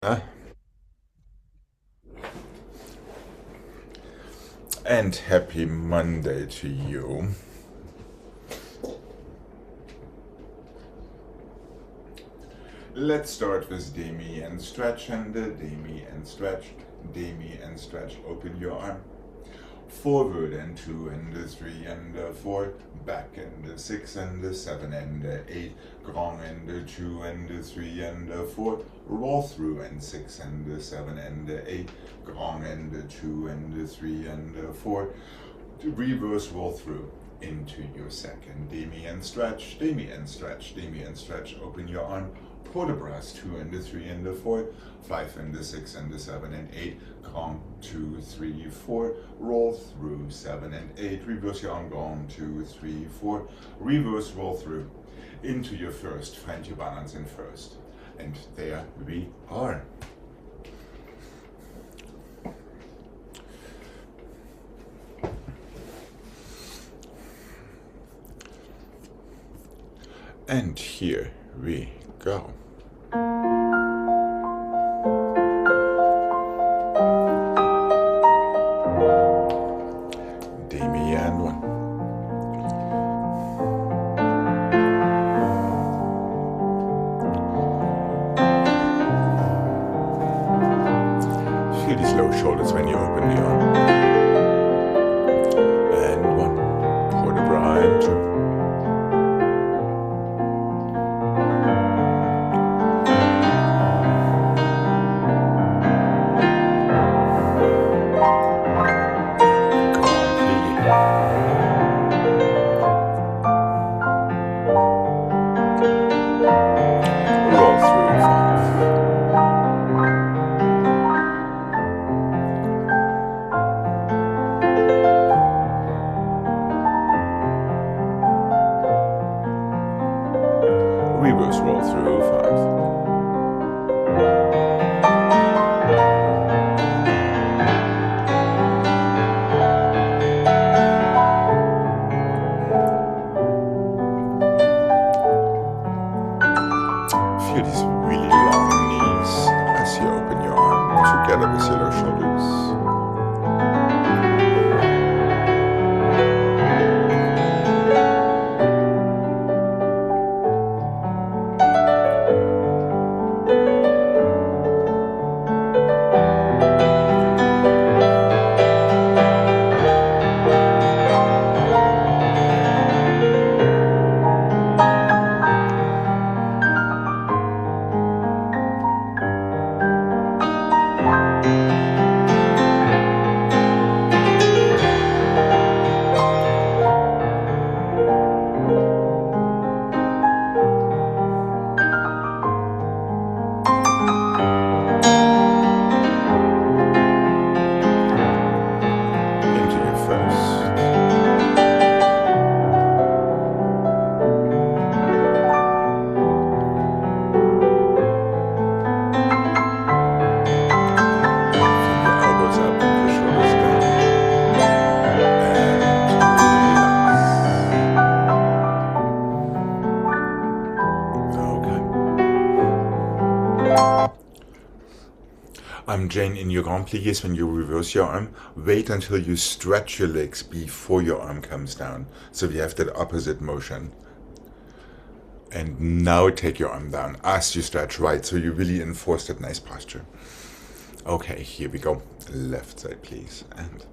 Uh, and happy Monday to you. Let's start with Demi and stretch and Demi and stretch, Demi and stretch. Open your arm. Forward and 2 and 3 and 4. Back and 6 and 7 and 8. Grand and 2 and 3 and 4. Roll through and 6 and 7 and 8. Grand and 2 and 3 and 4. Reverse roll through into your second. Demi and stretch, Demi and stretch, Demi and stretch. Open your arm. Port de bras 2 and 3 and 4. 5 and 6 and 7 and 8. Come 2, 3, 4. Roll through 7 and 8. Reverse your arm. Gone 2, 3, 4. Reverse roll through into your first. Find your balance in first. And there we are. And here we go. Demi and 1. Feel these low shoulders when you open the arm. And 1. Port de bras and 2. Roll through 5. Reverse roll through 5. Feel these really long knees as you open your arm together with your low shoulders. Into your first. Feel your elbows up and your shoulders down. And relax. Okay. I'm Jane in your grand pliés. When you reverse your arm, wait until you stretch your legs before your arm comes down. So we have that opposite motion. And now take your arm down as you stretch, right? So you really enforce that nice posture. Okay, here we go. Left side, please. And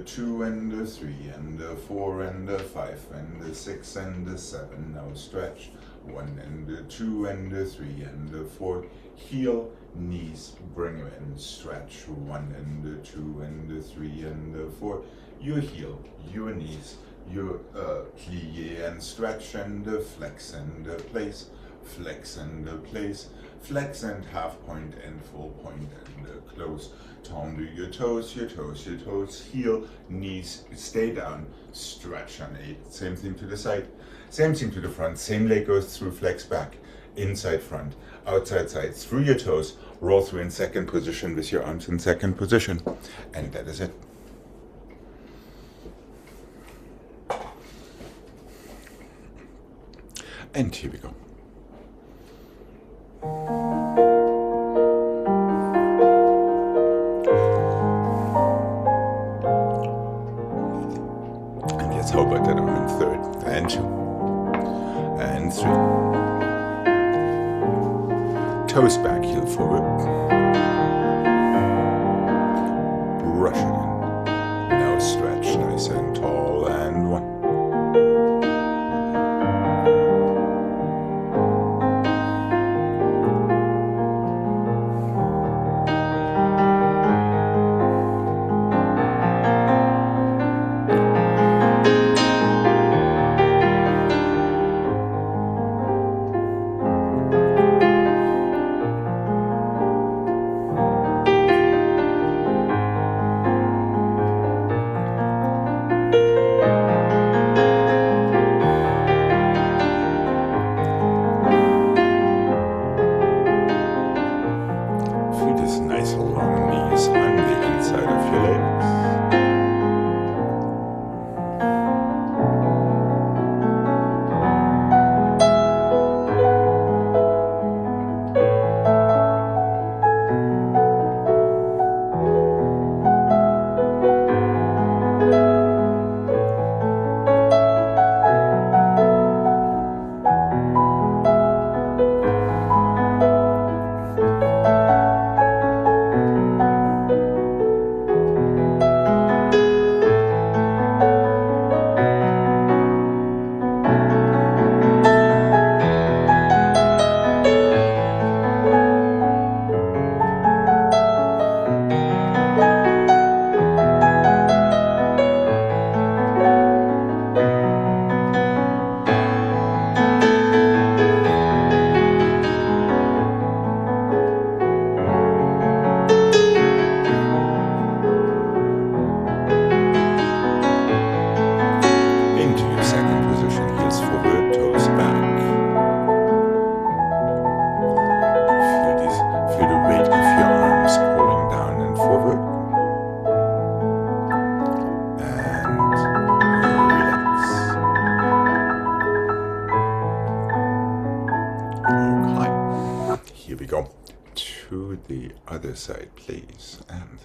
2 and a 3 and a 4 and a 5 and a 6 and a 7. Now stretch. 1 and a 2 and a 3 and a 4. Heel, knees, bring them in. Stretch. 1 and a 2 and a 3 and a 4. Your heel, your knees, your plie and stretch and flex and place. Flex and place. Flex and half point and full point and close. Turn to your toes, your toes, your toes. Heel, knees, stay down. Stretch on 8. Same thing to the side. Same thing to the front. Same leg goes through, flex back. Inside front. Outside side. Through your toes. Roll through in second position with your arms in second position. And that is it. And here we go. And yes, how about that arm in third? And 2. And 3. Toes back, heel forward. Brush it in. Now stretch nice and tall. And 1. To the other side, please. And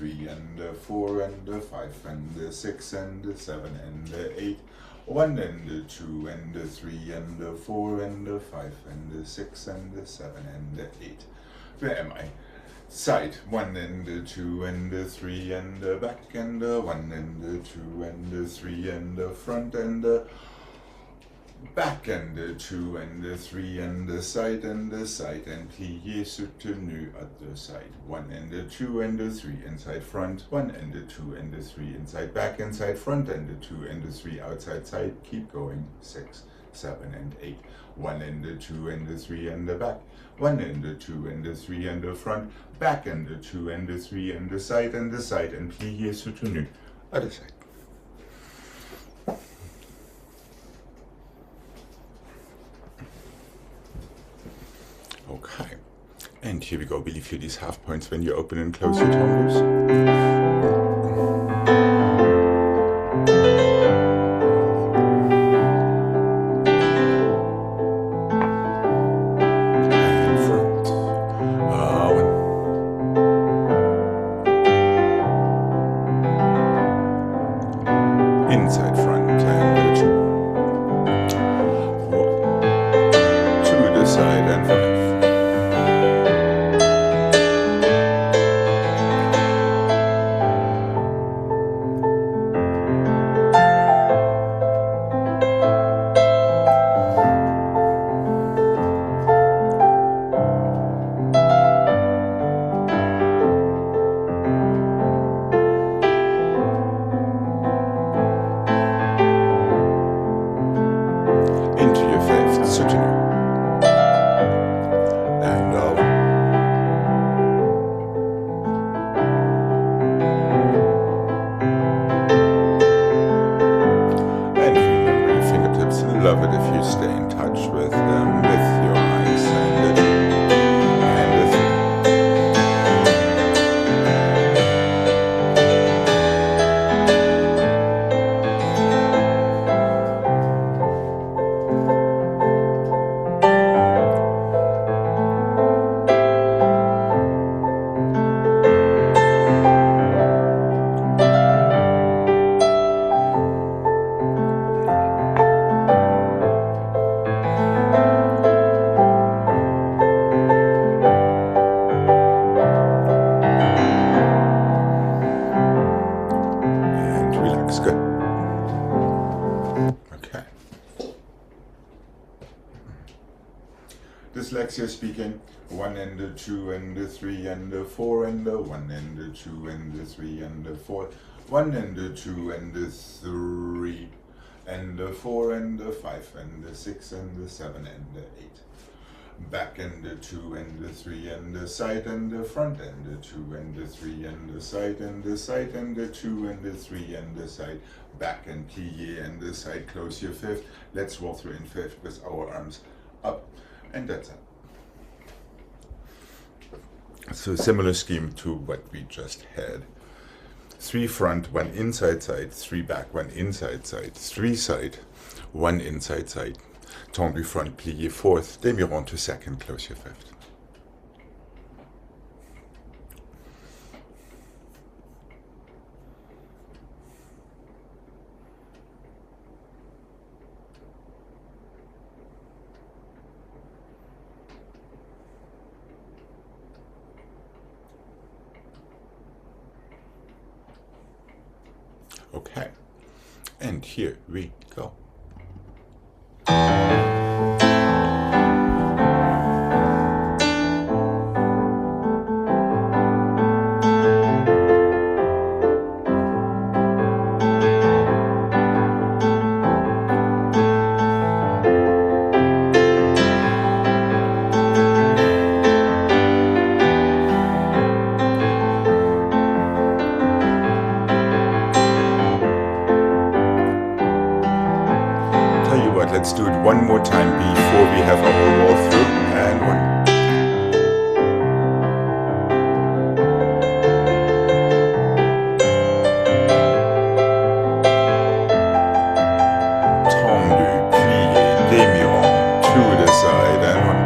3 and the 4 and the 5 and the 6 and the 7 and the 8. 1 and the 2 and the 3 and the 4 and the 5 and the 6 and the 7 and the 8. Where am I? Side 1 and the 2 and the 3 and the back and the 1 and the 2 and the 3 and the front and the back and the 2 and the 3 and the side and plié soutenu other side. 1 and the 2 and the 3 inside front, 1 and the 2 and the 3 inside back, inside front and the 2 and the 3 outside side. Keep going. 6, 7 and 8. 1 and the 2 and the 3 and the back, 1 and the 2 and the 3 and the front, back and the 2 and the 3 and the side and plié soutenu other side. Okay, and here we go. Will you feel these half points when you open and close your tongues? And front. Inside front and 2. 1. To the side and 5. Into your fifth soutenu. And remember your fingertips. Love it if you stay in touch with them, with your eyes and the 2 and the 3. Good. Okay. Dyslexia speaking. 1 and the 2 and the 3 and the 4 and the 1 and the 2 and the 3 and the 4. 1 and the 2 and the 3 and the 4 and the 5 and the 6 and the 7 and the 8. Back and the 2 and the 3 and the side and the front and the 2 and the 3 and the side and the 2 and the 3 and the side, back and plié and the side. Close your fifth. Let's walk through in fifth with our arms up, and that's it. So similar scheme to what we just had. 3 front, 1 inside side, 3 back, 1 inside side, 3 side, 1 inside side. Tendu front, plié fourth, demi-rond to second, close your fifth. Okay, and here we go. Let's do it one more time before we have our roll through. And 1. Tendu, plié, demi-rond to the side, and 1.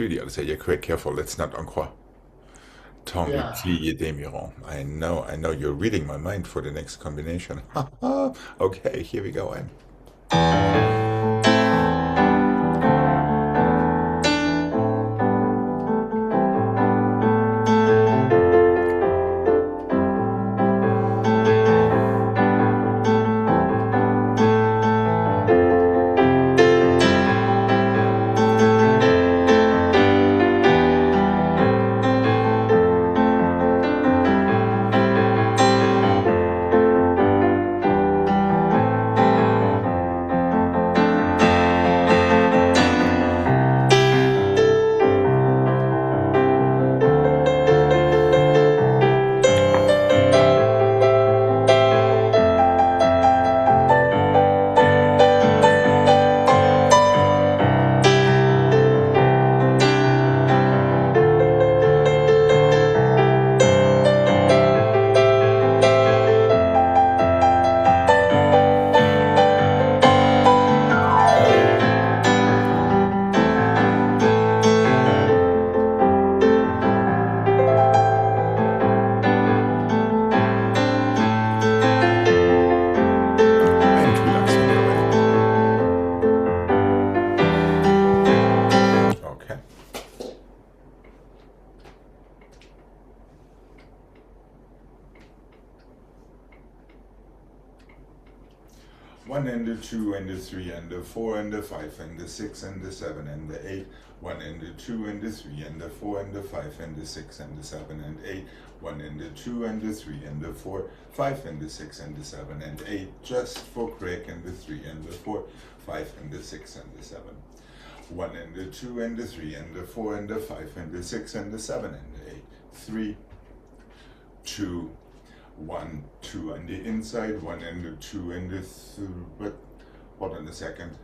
do the other side. You're quite careful. It's not encore. Tant mieux, Yeah. plié, demi-rond. I know. You're reading my mind for the next combination. Okay, here we go. And relax when you're ready. Okay. One and the two and the three and the four and the five and the six and the seven and the eight. One and the two and the three and the four and the five and the six and the seven and eight. One and the two and the three and the four, five and the six and the seven and eight. Just for Craig and the three and the four, five and the six and the seven. One and the two and the three and the four and the five and the six and the seven and the eight. 3, 2, 1, 2 on the inside, 1 and the 2 and the but hold on a second.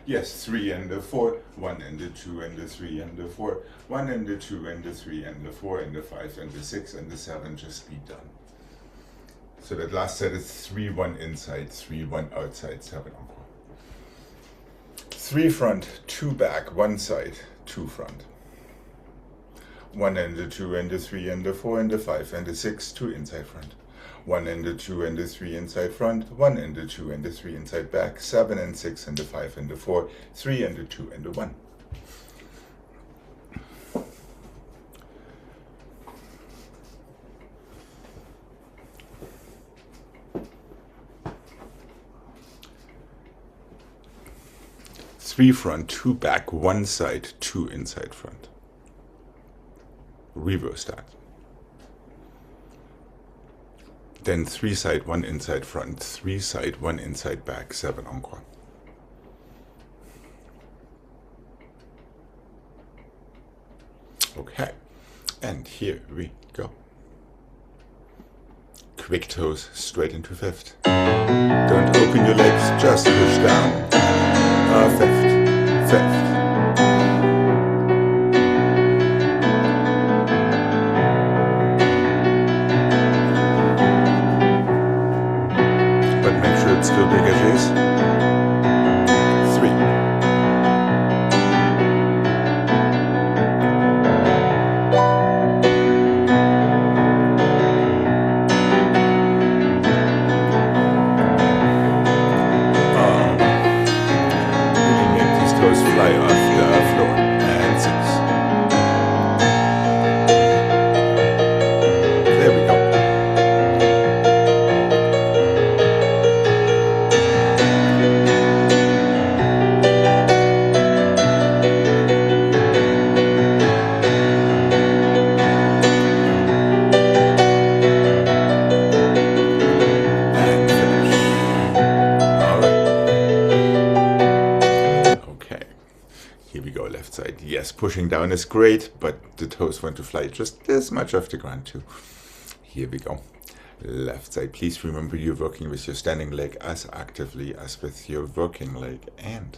Yes, 3 and the 4, 1 and the 2 and the 3 and the 4, 1 and the 2 and the 3 and the 4 and the 5 and the 6 and the 7, just be done. So that last set is 3, 1 inside, 3, 1 outside, 7 encore. 3 front, 2 back, 1 side, 2 front. 1 and the 2 and the 3 and the 4 and the 5 and the 6, 2 inside front. 1 and the 2 and the 3 inside front, 1 and the 2 and the 3 inside back, 7 and 6 and the 5 and the 4, 3 and the 2 and the 1. Three front, 2 back, 1 side, 2 inside front. Reverse that. Then 3 side, 1 inside front, 3 side, 1 inside back, 7 encore. Okay, and here we go. Quick toes straight into fifth. Don't open your legs, just push down. Fifth, fifth. Still big as is. 3. Really make these toes fly off the floor. And 6. There we go. Yes, pushing down is great, but the toes want to fly just this much off the ground too. Here we go. Left side. Please remember you're working with your standing leg as actively as with your working leg. And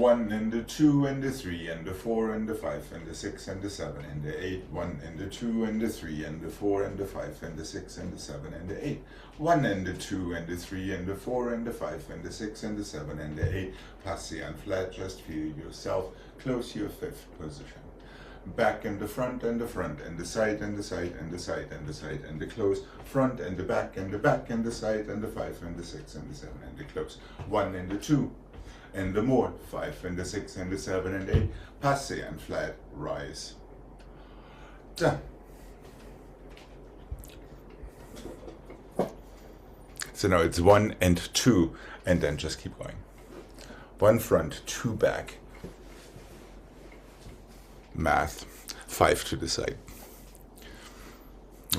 1 and the 2 and the 3 and the 4 and the 5 and the 6 and the 7 and the 8. 1 and the 2 and the 3 and the 4 and the 5 and the 6 and the 7 and the 8. 1 and the 2 and the 3 and the 4 and the 5 and the 6 and the 7 and the 8. Passé and flat, just feel yourself. Close your fifth position. Back and the front and the front and the side and the side and the side and the side and the close. Front and the back and the back and the side and the 5 and the 6 and the 7 and the close. 1 and the 2 and the more. 5 and the 6 and the 7 and 8. Passé and flat, rise. Done. So now it's 1 and 2 and then just keep going. 1 front, 2 back. Math, 5 to the side.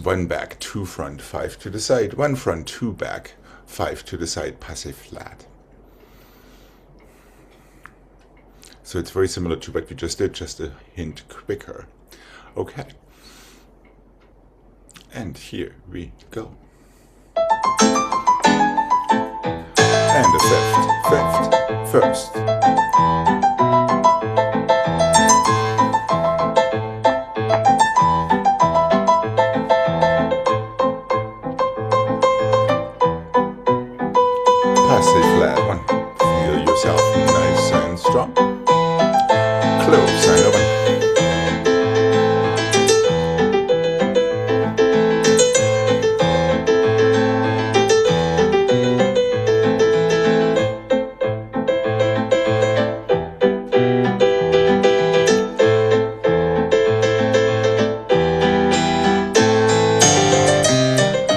1 back, 2 front, 5 to the side. 1 front, 2 back, 5 to the side, passé flat. So it's very similar to what we just did, just a hint quicker. Okay. And here we go. And a fifth, first. Passé flat, 1. Feel yourself nice and strong. Close and open.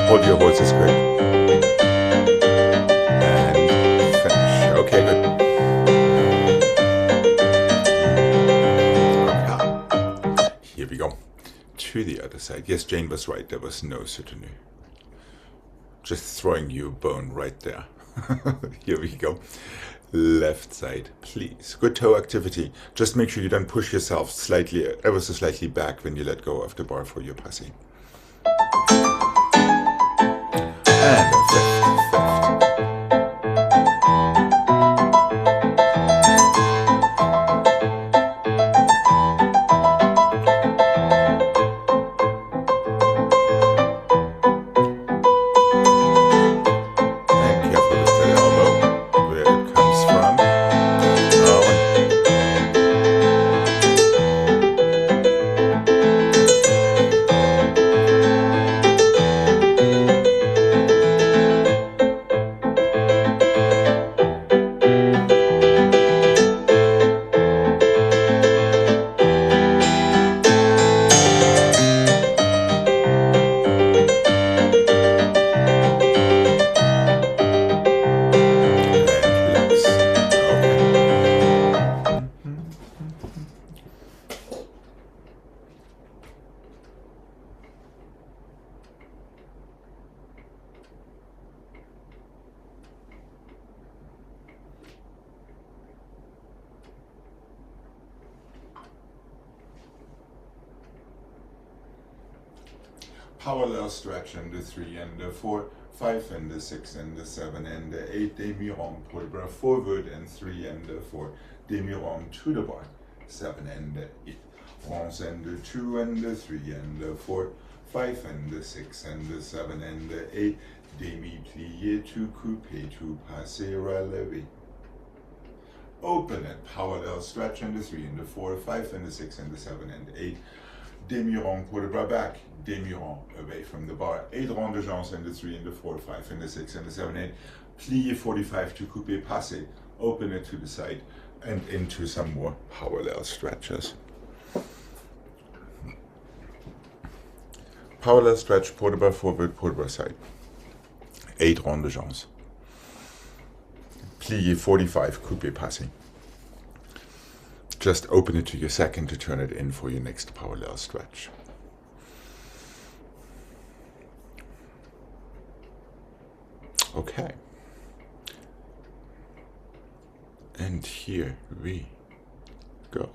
Hold your horses quick. Okay, good. Okay. Here we go. To the other side. Yes, Jane was right. There was no soutenu. Just throwing you a bone right there. Here we go. Left side, please. Good toe activity. Just make sure you don't push yourself slightly, ever so slightly back when you let go of the bar for your passé. And a fifth. Parallel stretch and the 3 and the 4, 5 and the 6 and the 7 and the 8, demi-rond, pull the bar forward and 3 and the 4, demi-rond to the bar, 7 and the 8, ronds and the 2 and the 3 and the 4, 5 and the 6 and the 7 and the 8, demi-plié to coupé to passé relevé. Open it, parallel stretch and the 3 and the 4, 5 and the 6 and the 7 and the 8, demi-rond, pull the bar back, demi-rond away from the bar, 8 ronds de jambes and the 3 and the 4, 5 and the 6 and the 7, 8, plié 45 to coupé, passé, open it to the side and into some more parallel stretches. Parallel stretch, pull the bar forward, pull the bar side, 8 ronds de jambes, plié 45, coupé, passé. Just open it to your second to turn it in for your next parallel stretch. Okay. And here we go.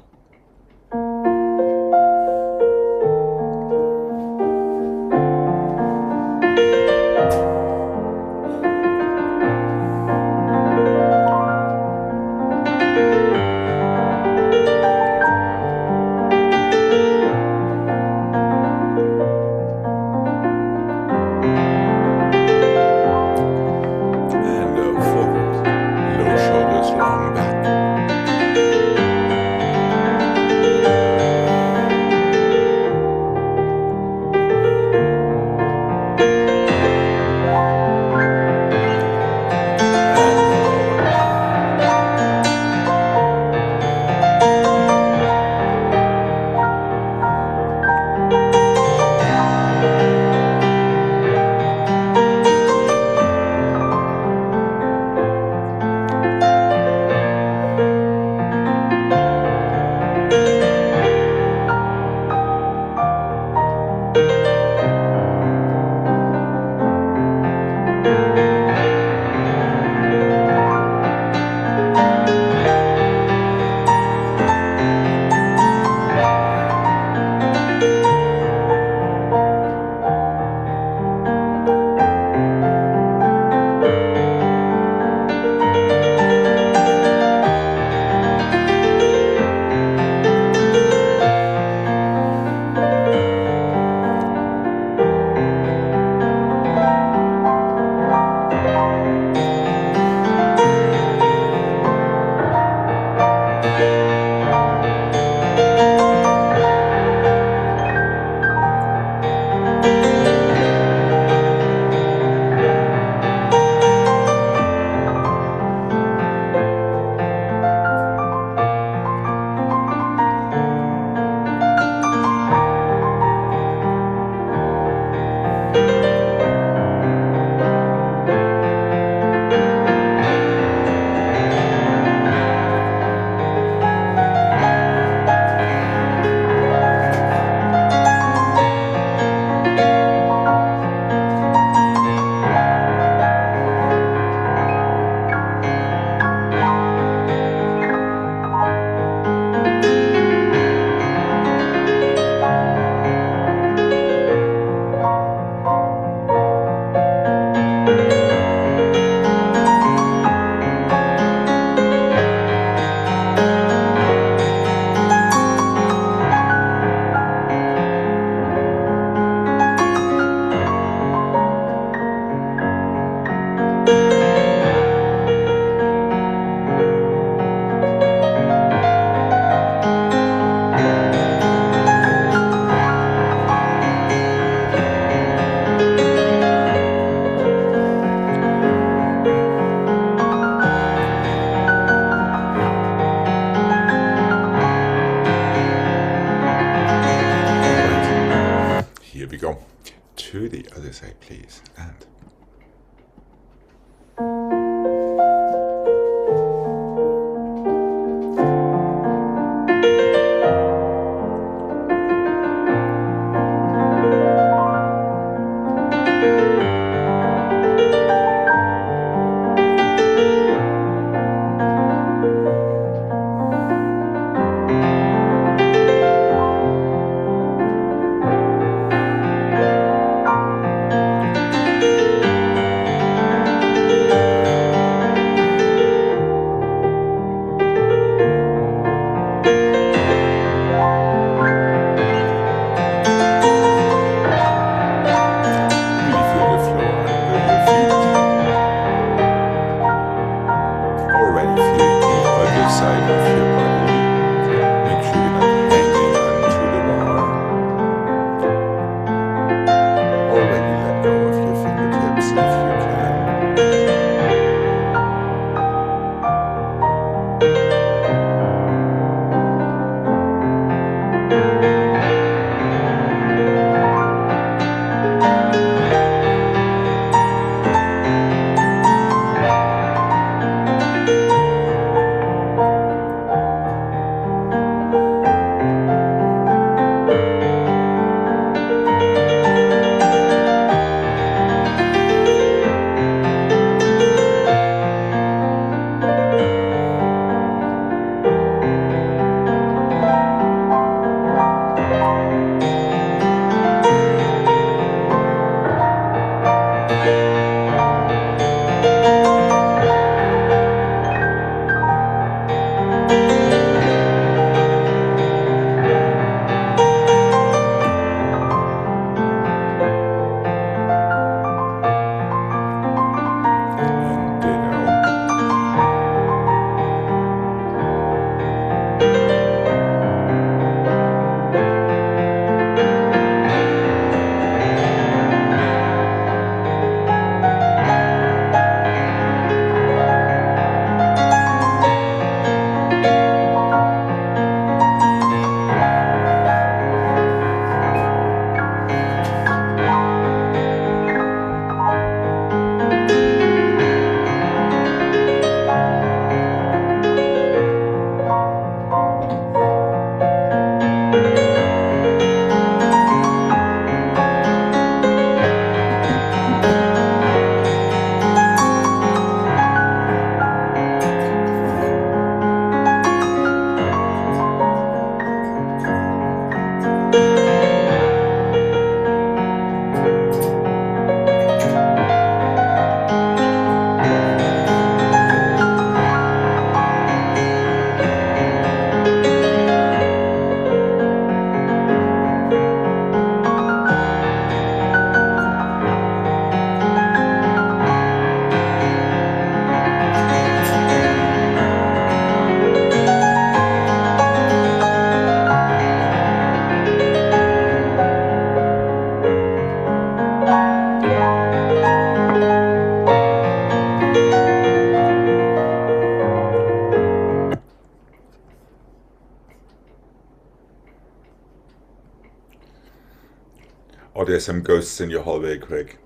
Here we go. To the other side, please. And really feel the floor under your feet. Already feeling the other side of your body. Make sure you're not hanging onto the bar. Already let go of your fingertips if you can. And ditto. Oh, there's some ghosts in your hallway, Craig.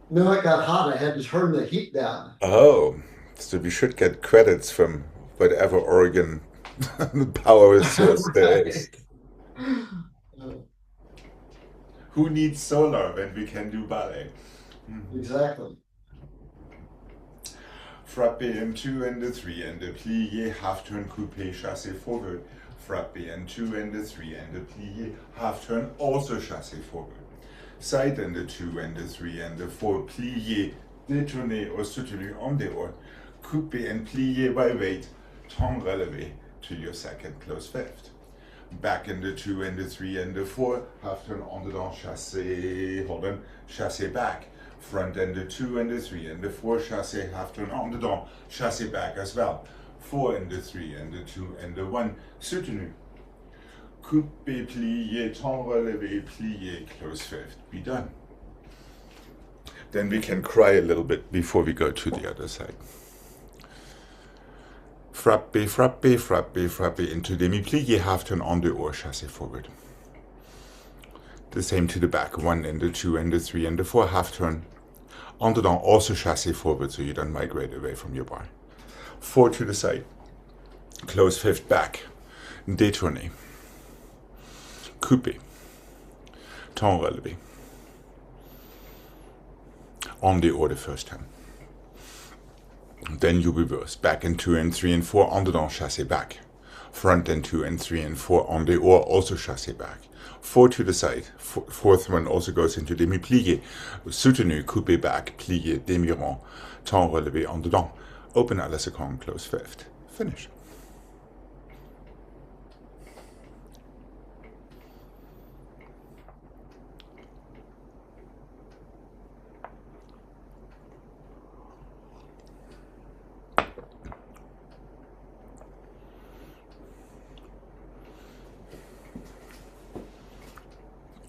No, it got hot. I had to turn the heat down. Oh, so we should get credits from whatever organ power source there is. Right. Uh, Who needs solar when we can do ballet? exactly. Frappe M2 and the 3 and the plié, half turn coupé chassé forward. Frappe N2 and the 3 and the plié, half turn also chassé forward. Side and the 2 and the 3 and the 4 plié, détourné ou soutenu en dehors. Coupé and plié by weight, temps relevé to your second close fifth. Back in the 2 and the 3 and the 4, half turn en dedans, chassé, hold on, chassé back. Front and the 2 and the 3 and the 4, chassé, half turn en dedans, chassé back as well. 4 and the 3 and the 2 and the 1, soutenu. Coupé, plié, temps relevé, plié, close fifth. Be done. Then we can cry a little bit before we go to the other side. Frappe, frappe, frappe, frappe into demi-plié, half turn en dehors, chassé forward. The same to the back, 1 and the 2 and the 3 and the 4, half turn. En dedans, also chassé forward so you don't migrate away from your bar. 4 to the side. Close fifth back. Détourné. Coupé. Temps relevé. En dehors the first time. Then you reverse. Back and 2 and 3 and 4. En dedans, chassé back. Front and 2 and 3 and 4. En dehors, also chassé back. 4 to the side. Fourth one also goes into demi-plié. Soutenu, coupé back, plié, demi-rond. Temps relevé en dedans. Open à la seconde, close fifth. Finish.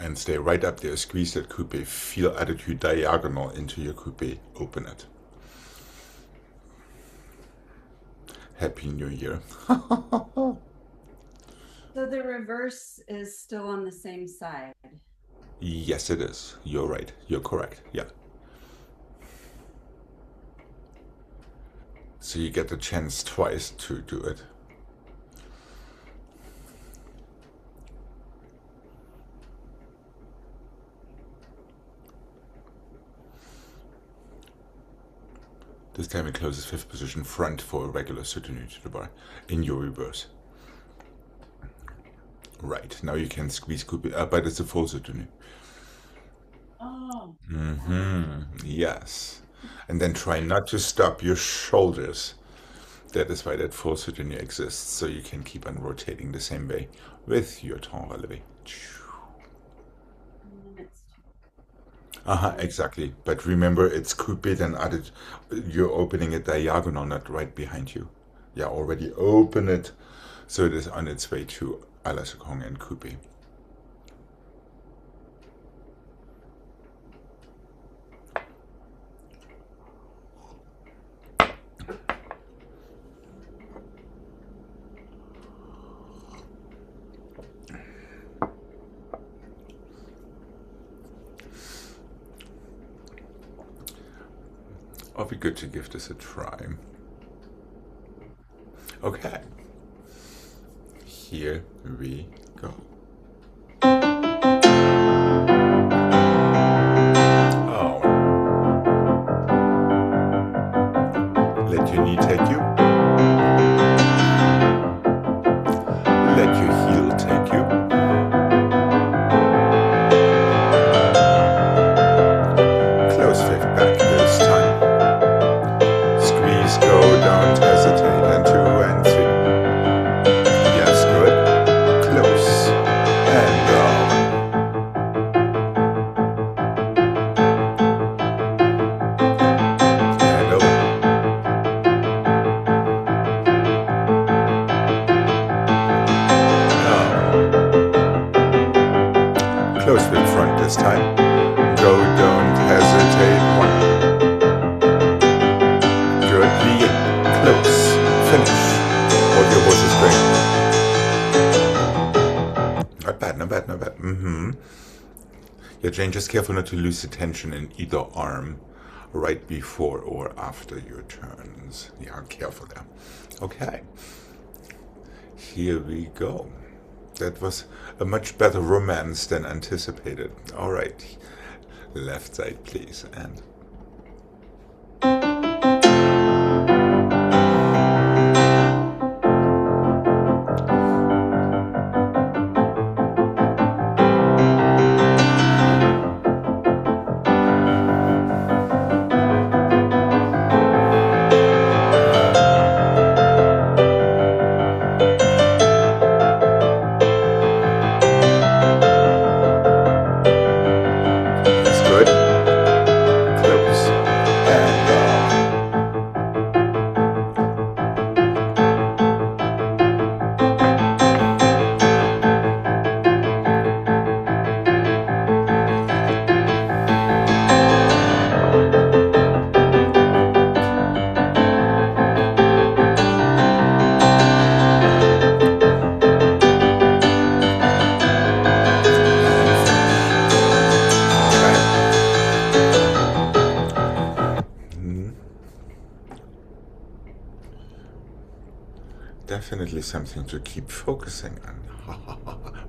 And stay right up there, squeeze that coupé, feel attitude diagonal into your coupé, open it. Happy New Year. So the reverse is still on the same side? Yes, it is. You're right. You're correct. Yeah. So you get the chance twice to do it. This time it closes fifth position front for a regular soutenu to the bar in your reverse. Right, now you can squeeze coupé, but it's a full soutenu. Oh. Yes. And then try not to stop your shoulders. That is why that full soutenu exists, so you can keep on rotating the same way with your temps relevé. Exactly. But remember, it's coupé, then you're opening it diagonal, not right behind you. Yeah, already open it, so it is on its way to à la seconde and coupé. It'll be good to give this a try. Okay. Here we go. Oh. Let your knee take you. Let your heel take you. Close fifth back this time. Squeeze, go, don't hesitate, and 2 and 3. Yes, good. Close. And go. And over. Close with front this time. Go, don't hesitate, 1. Close. Finish. Hold your horses straight. Not bad, not bad, not bad. Yeah, Jane, just careful not to lose the tension in either arm right before or after your turns. Yeah, careful there. Okay. Here we go. That was a much better romance than anticipated. All right. Left side, please. And close. definitely something to keep focusing on.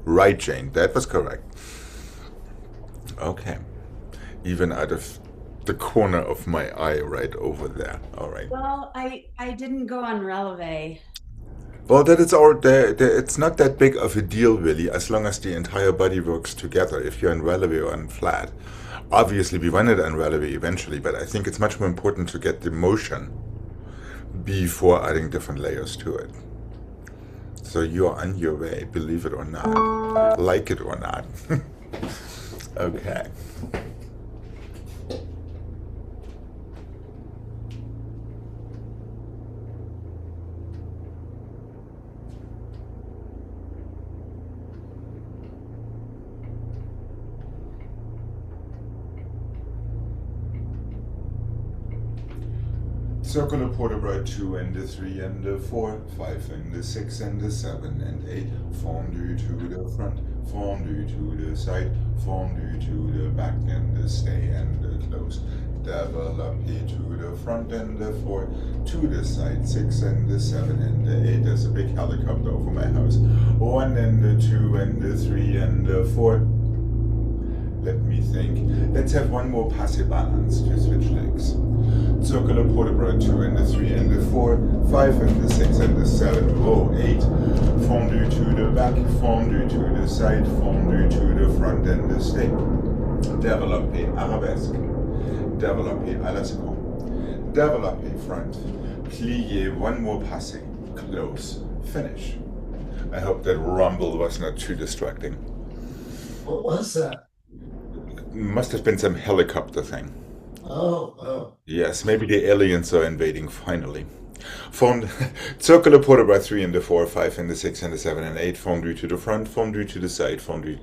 Right, Jane, that was correct. Okay. Even out of the corner of my eye right over there. All right. Well, I didn't go on releve. Well, that is our. It's not that big of a deal, really, as long as the entire body works together. If you're in releve or in flat, obviously we run it on releve eventually, but I think it's much more important to get the motion before adding different layers to it. So you're on your way, believe it or not, like it or not. Okay. Circular Porta-Bra 2 and the 3 and the 4, 5 and the 6 and the 7 and 8, fondue to the front, fondue to the side, fondue to the back and the stay and the close, développé to the front and the 4, to the side, 6 and the 7 and the 8, there's a big helicopter over my house, 1 and the 2 and the 3 and the 4, let me think, let's have one more passe balance to switch legs. Circular Porta-Bra 2 and the 3 and the 4, 5 and the 6 and the 7, oh, 8, fondue to the back, fondue to the side, fondue to the front and the stay, développé arabesque, développé à la seconde, développé front, plié, one more passe, close, finish. I hope that rumble was not too distracting. What was that? Must have been some helicopter thing. Oh. Yes, maybe the aliens are invading finally. Circular Porta-Bra 3 and the 4, 5 and the 6 and the 7 and 8, fondue to the front, fondue to the side, fondue,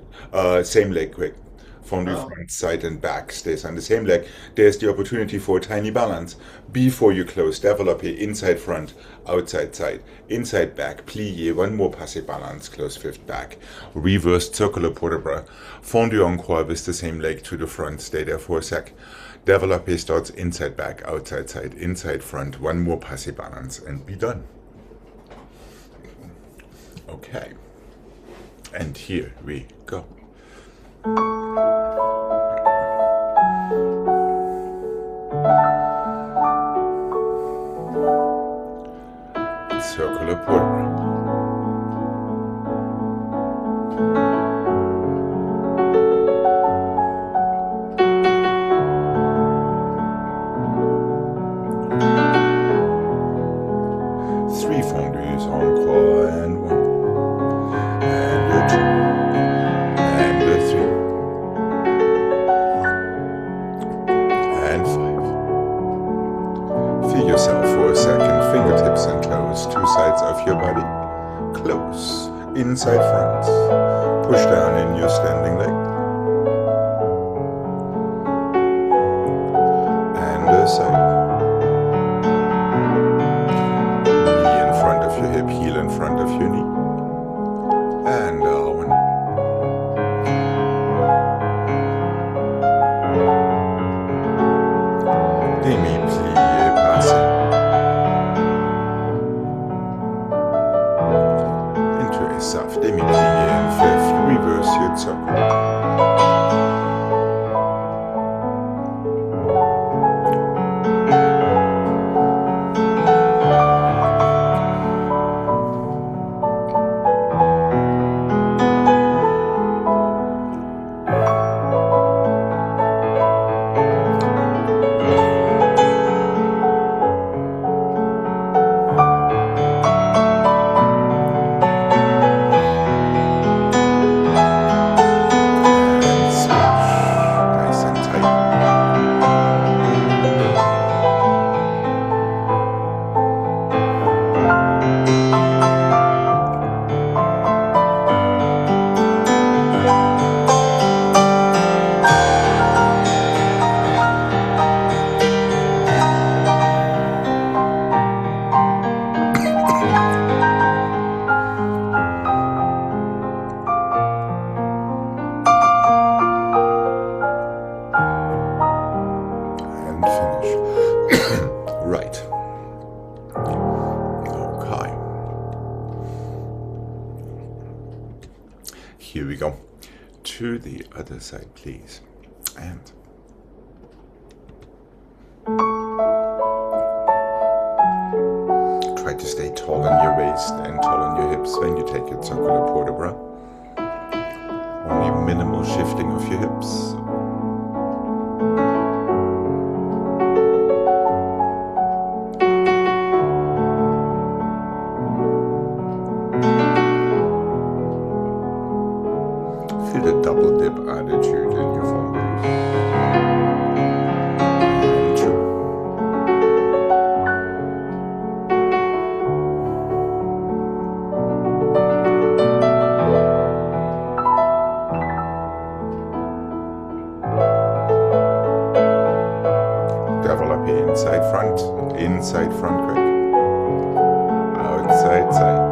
same leg quick. Fondue front, side and back stays on the same leg. There's the opportunity for a tiny balance before you close. Développé, inside front, outside side, inside back, plié, one more passe balance, close fifth back. Reversed circular Porta-Bra. Fondue encore with the same leg to the front, stay there for a sec. Développé starts inside back, outside side, inside front, one more passe balance and be done. Okay. And here we go. Circular Porta-Bra. Three fondues encore and one, and a two, and a three, and five. Feel yourself for a second, fingertips and toes, two sides of your body, close, inside front, push down in your standing leg, and a side. Heel in front of your knee, and one, demi-plié, passé, into a soft demi-plié in fifth, reverse your circle, other side, please. And try to stay tall on your waist and tall on your hips when you take your circular port de bras. Only minimal shifting of your hips. Feel the double dip attitude in your fingers. And 2. Develop here inside front quick. Outside side.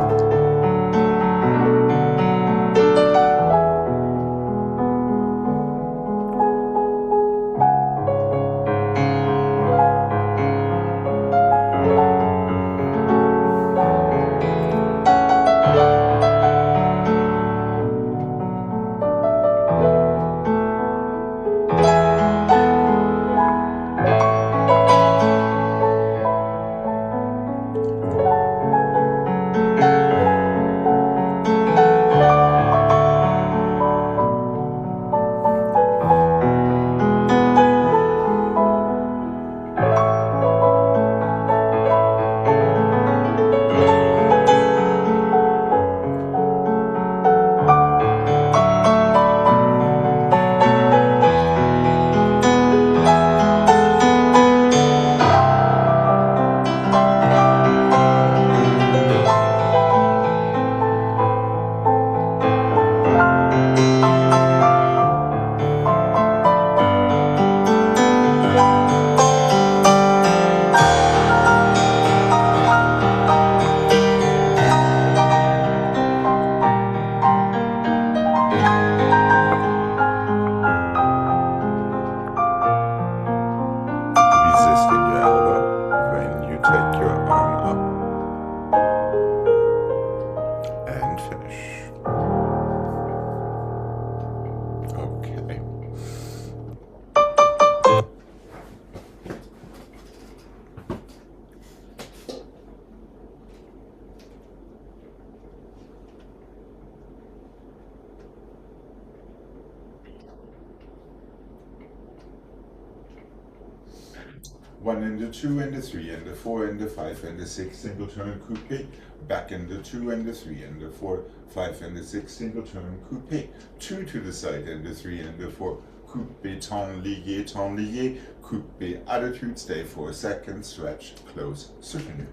One and the 2 and the 3 and the 4 and the 5 and the 6 single turn coupe. Back in the 2 and the 3 and the 4, 5 and the 6 single turn coupe. 2 to the side and the 3 and the 4 coupe, temps lié, coupe attitude, stay for a second, stretch, close, soutenu.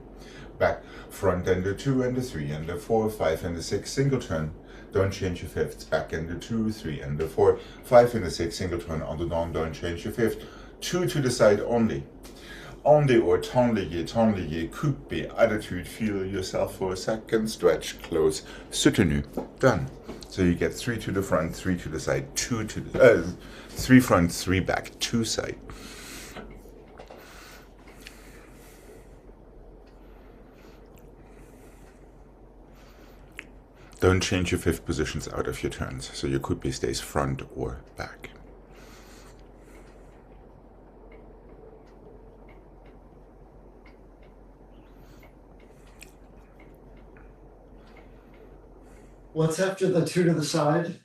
Back, front and the 2 and the 3 and the 4, 5 and the 6 single turn. Don't change your fifths. Back in the 2, 3 and the 4, 5 and the 6 single turn on the non, don't change your fifth. 2 to the side only. Only or temps lié, coupe, attitude, feel yourself for a second, stretch, close, soutenu, done. So you get 3 to the front, 3 to the side, 2 to the, 3 front, 3 back, 2 side. Don't change your fifth positions out of your turns, so your coupe stays front or back. What's after the 2 to the side?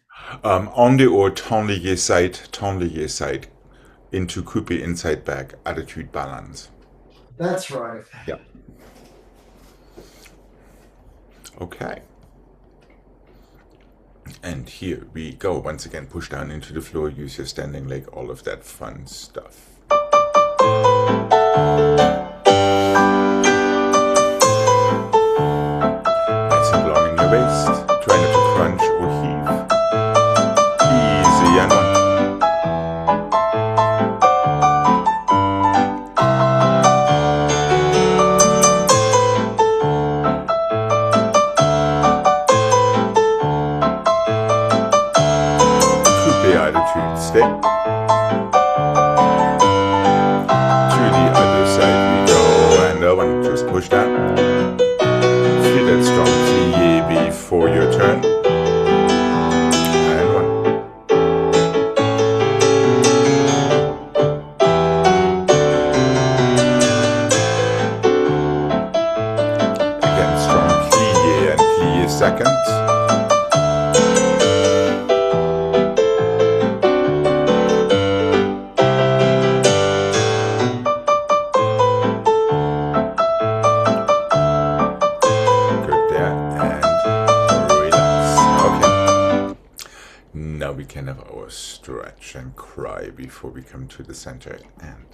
On the or temps lié side, into coupe inside back, attitude balance. That's right. Yeah. Okay. And here we go. Once again, push down into the floor, use your standing leg, all of that fun stuff. Nice and long in your waist. Try not to crunch or heave. Easy and 1. Attitude, stay. To the other side we go, and 1, just push down. Feel that strong plie before your turn. And 1. stretch and cry before we come to the center and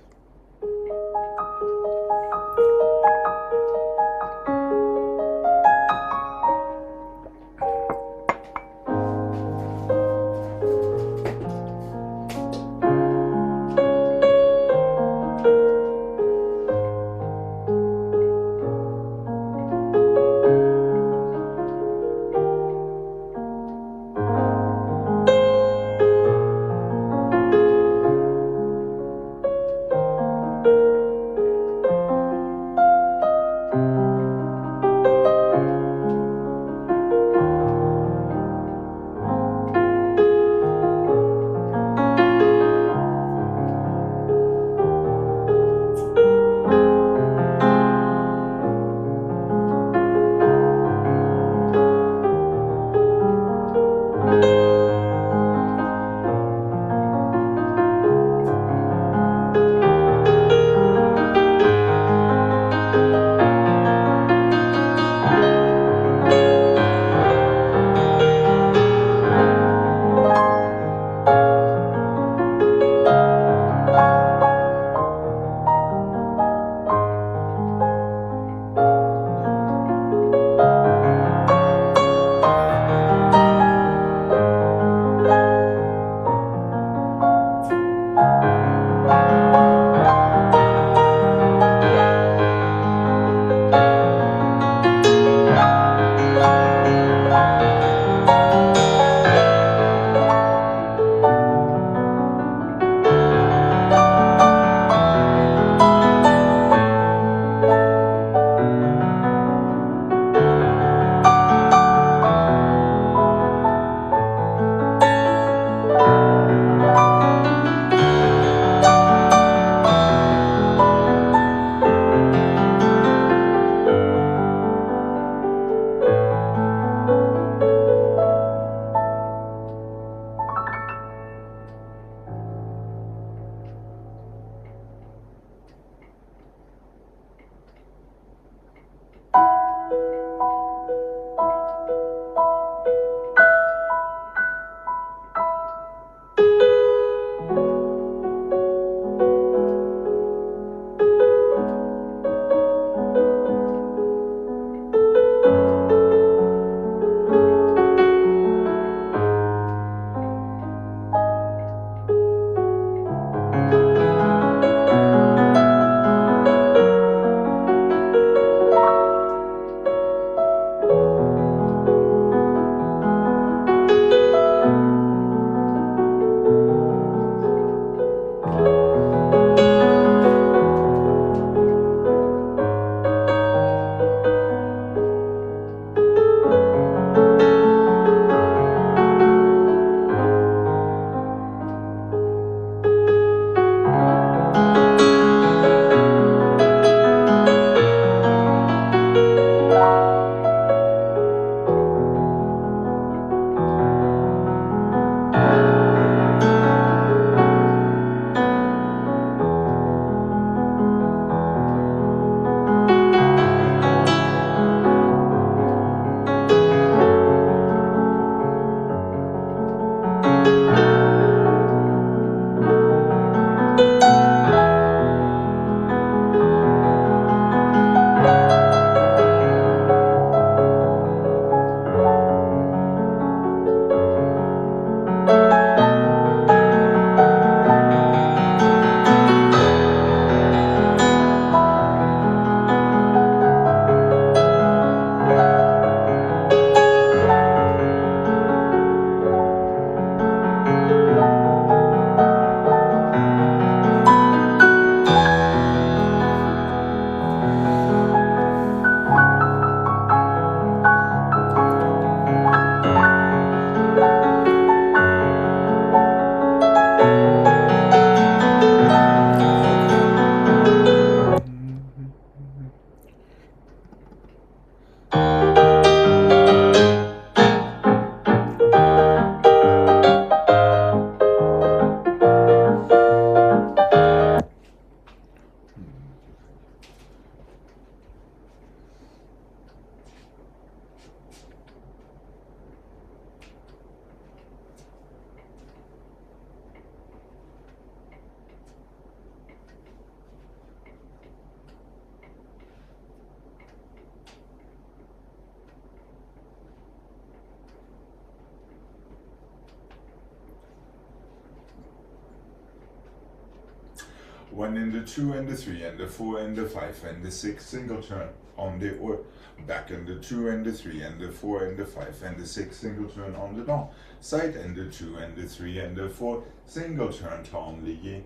1 and the 2 and the 3 and the 4 and the 5 and the 6 single turn on the or, back and the 2 and the 3 and the 4 and the 5 and the 6 single turn on the down, side and the 2 and the 3 and the 4 single turn tablier,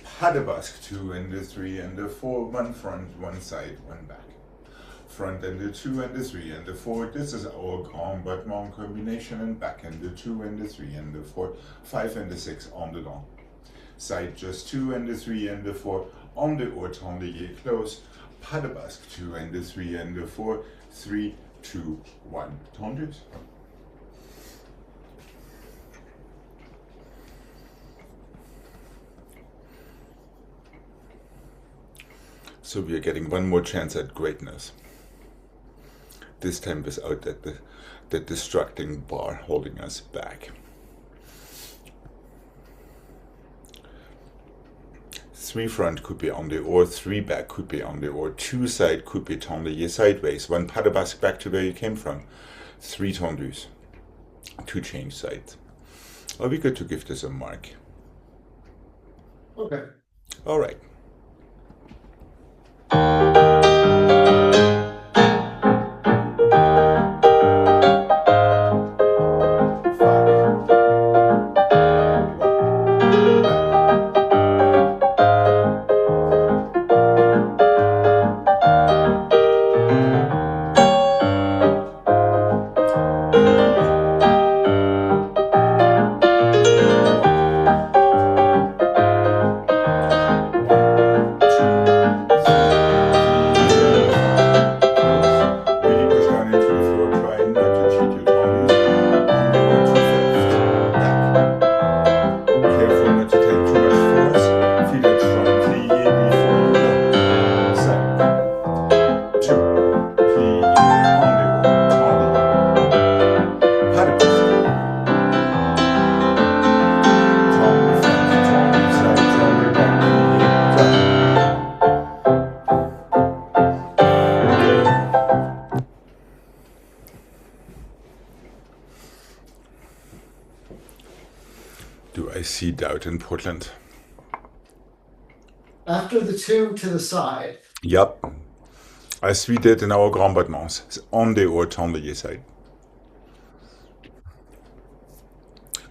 pas de basque 2 and the 3 and the 4, one front, one side, one back. Front and the 2 and the 3 and the 4, this is our grand battement combination, and back and the 2 and the 3 and the 4, 5 and the 6 on the down. Side just 2 and the 3 and the 4 on the or tablier close, pas de basque 2 and the 3 and the 4, 3, 2, 1. Tendus. So we are getting one more chance at greatness. This time without that distracting bar holding us back. 3 front could be on the or, 3 back could be on the or, 2 side could be tablier sideways, 1 pas de basque back to where you came from, 3 tendus, 2 change sides. Are we good to give this a mark? Okay. All right. Do I see doubt in Portland? After the 2 to the side. Yep. As we did in our grand battements, on the or tablier side.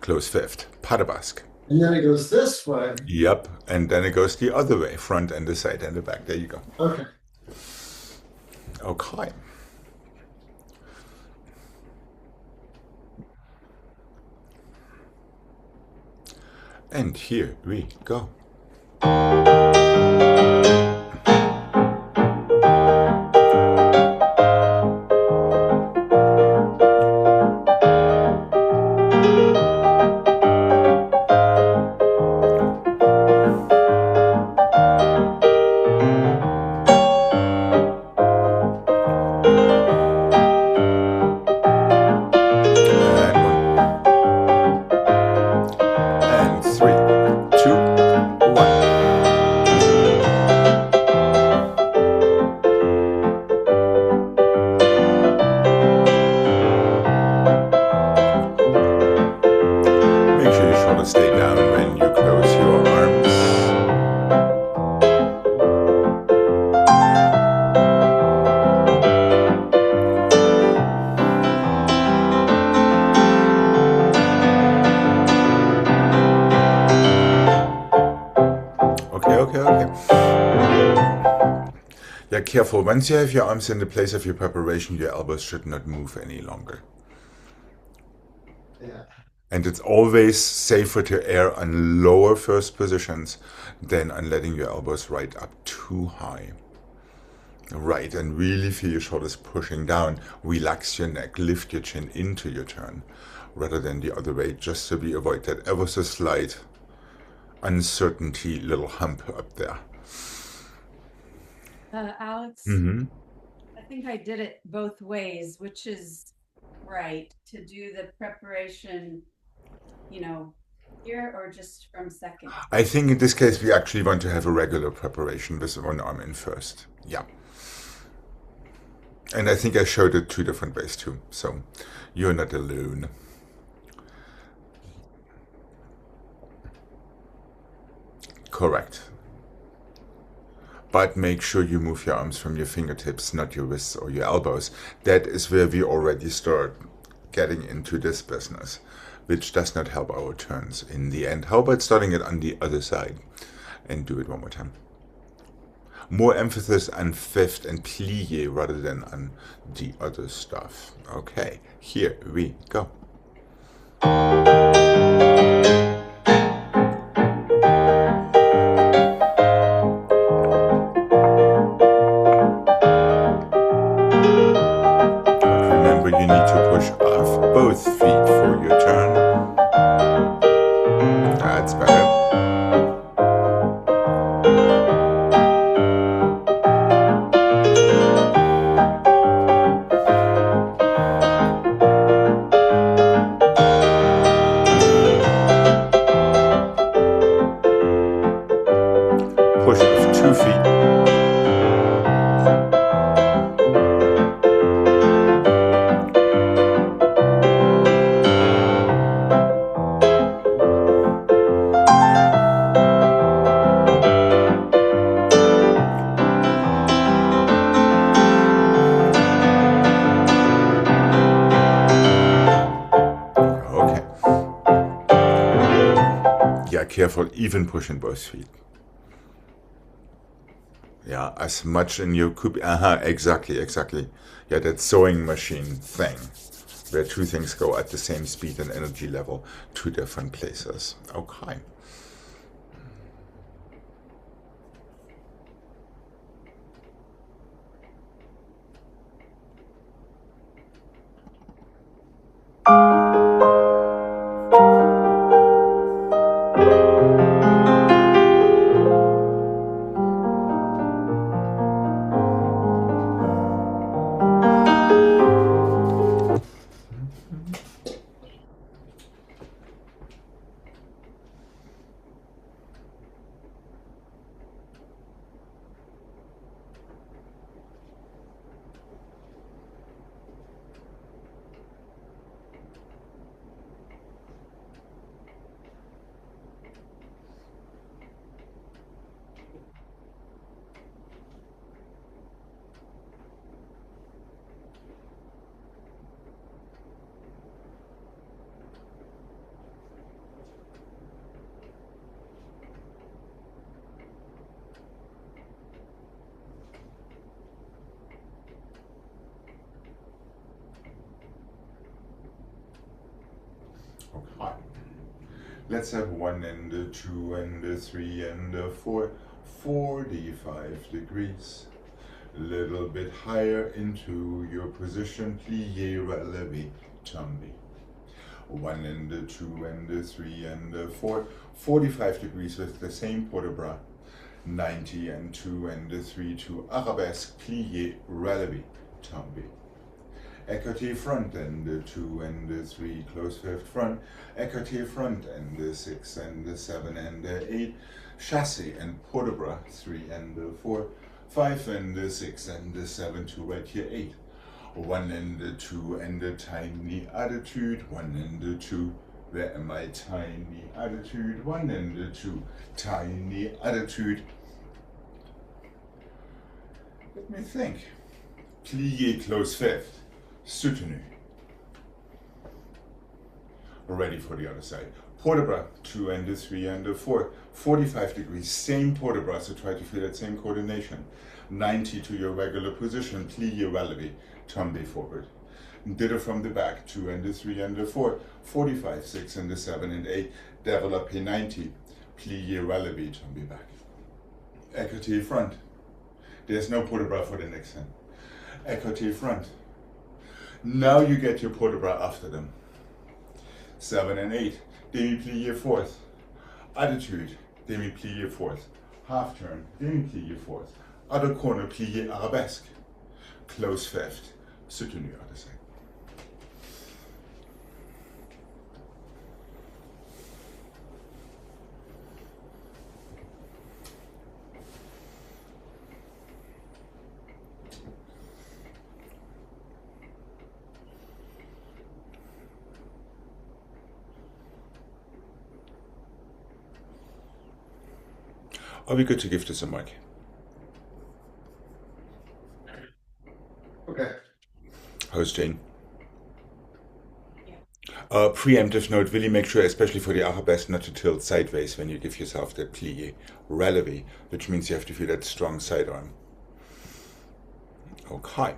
Close 5th, pas de basque. And then it goes this way. Yep, and then it goes the other way, front and the side and the back. There you go. Okay. Okay. And here we go. Stay down when you close your arms. Okay. Yeah, careful. Once you have your arms in the place of your preparation, your elbows should not move any longer. Yeah. And it's always safer to err on lower first positions than on letting your elbows right up too high. Right, and really feel your shoulders pushing down. Relax your neck, lift your chin into your turn, rather than the other way, just so we avoid that ever so slight uncertainty little hump up there. Alex, I think I did it both ways, which is right, to do the preparation, here or just from second. I think in this case we actually want to have a regular preparation with one arm in first. Yeah. And I think I showed it 2 different ways too, so you're not alone. Correct. but make sure you move your arms from your fingertips, not your wrists or your elbows. That is where we already start getting into this business, which does not help our turns in the end. How about starting it on the other side? And do it one more time. More emphasis on fifth and plie rather than on the other stuff. Okay, here we go. Remember, you need to push off both feet for your turn. That's better. Push off 2 feet. Okay. Yeah, careful, even pushing both feet. Yeah, as much in your could be. Exactly. Yeah, that sewing machine thing, where two things go at the same speed and energy level to different places. Okay. Okay. Let's have 1 and 2 and 3 and 4. 45 degrees. A little bit higher into your position. Plie, relevé, tombe. 1 and 2 and 3 and 4. 45 degrees with the same port de bras. 90 and 2 and 3 to arabesque, plie, relevé, tombe. Écarté front and 2 and 3, close fifth front. Écarté front and 6 and 7 and 8. Chassé and port de bras, 3 and 4. 5 and 6 and 7 to right here, 8. 1 and 2 and a tiny attitude. 1 and 2. Where am I? Tiny attitude. 1 and 2. Tiny attitude. Let me think. Plie, close fifth. Soutenu. Ready for the other side. Port de bras, 2 and 3 and 4. 45 degrees, same port de bras, so try to feel that same coordination. 90 to your regular position, plie, relevé, tombe forward. Ditto from the back, 2 and 3 and 4. 45, 6 and 7 and 8. Développé 90, plie, relevé, tombe back. Écarté front. There's no port de bras for the next hand. Écarté front. Now you get your port de bras after them. 7 and 8. Demi-plie fourth. Attitude. Demi-plie fourth. Half turn. Demi-plie fourth. Other corner, plie arabesque. Close fifth. Soutenu other side. Are we good to give this a mark? How's Jane? Preemptive note, really make sure, especially for the arabesque, not to tilt sideways when you give yourself the plie releve, which means you have to feel that strong sidearm. Okay.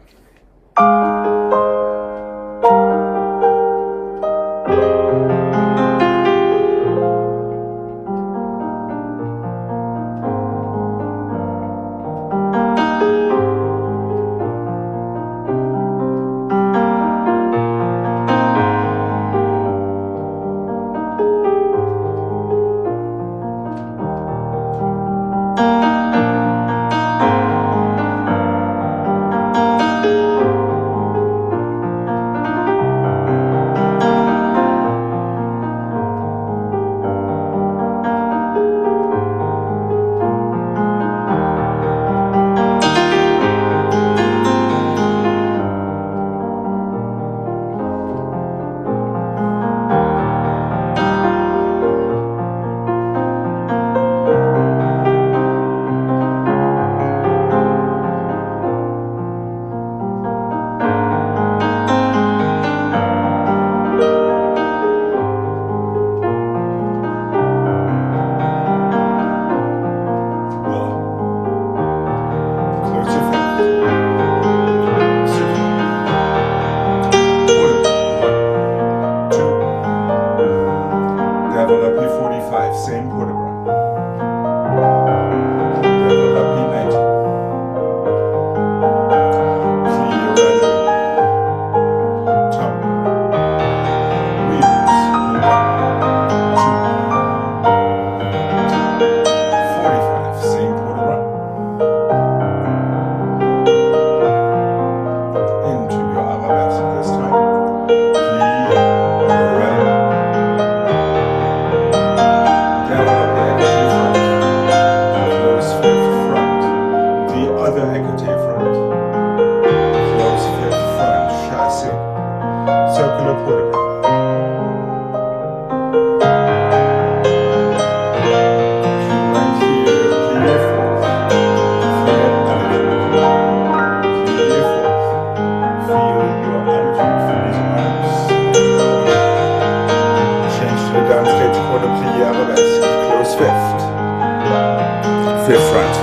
Fifth front.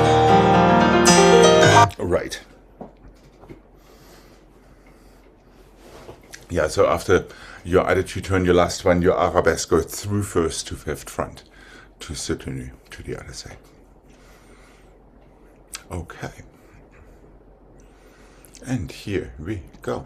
Right. Yeah, so after your attitude turn, your last one, your arabesque, go through first to fifth front, to soutenu, to the other side. Okay. And here we go.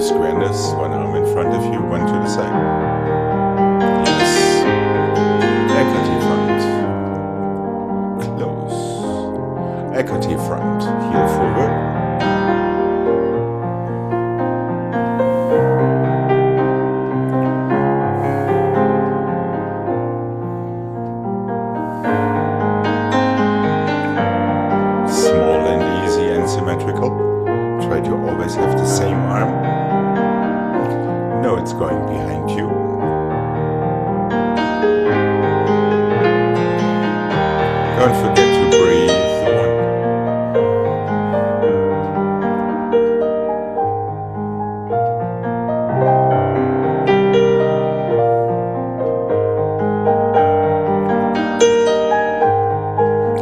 Squareness, one arm in front of you, one to the side. Yes. Equity front. Close. Equity front. Heel forward. Small and easy and symmetrical. Try to always have the same arm. No, it's going behind you. Don't forget to breathe.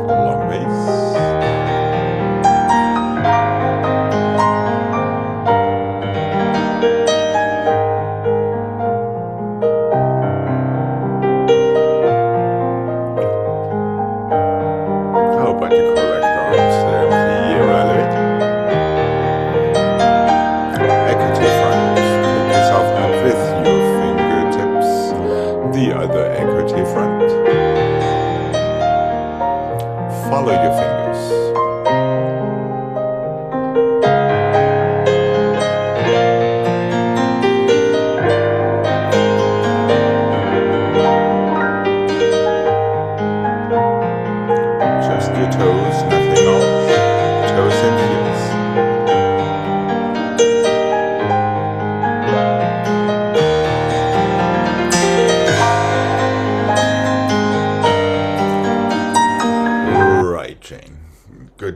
Long waist. But you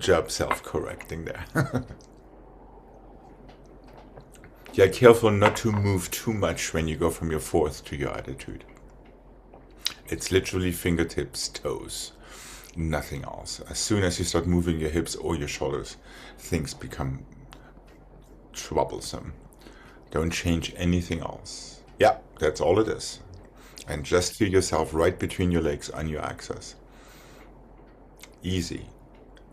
job self-correcting there. Yeah, careful not to move too much when you go from your fourth to your attitude. It's literally fingertips, toes, nothing else. As soon as you start moving your hips or your shoulders, things become troublesome. Don't change anything else. Yeah, that's all it is. And just feel yourself right between your legs on your axis. Easy.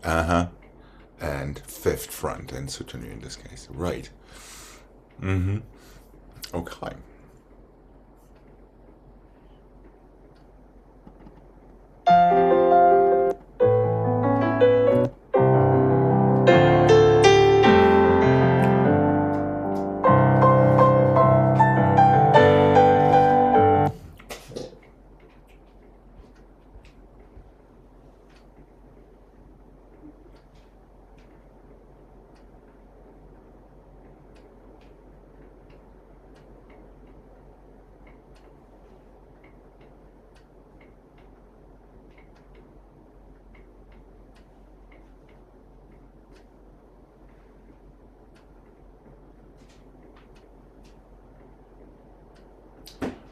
And fifth front and Sutanu in this case. Right. Okay.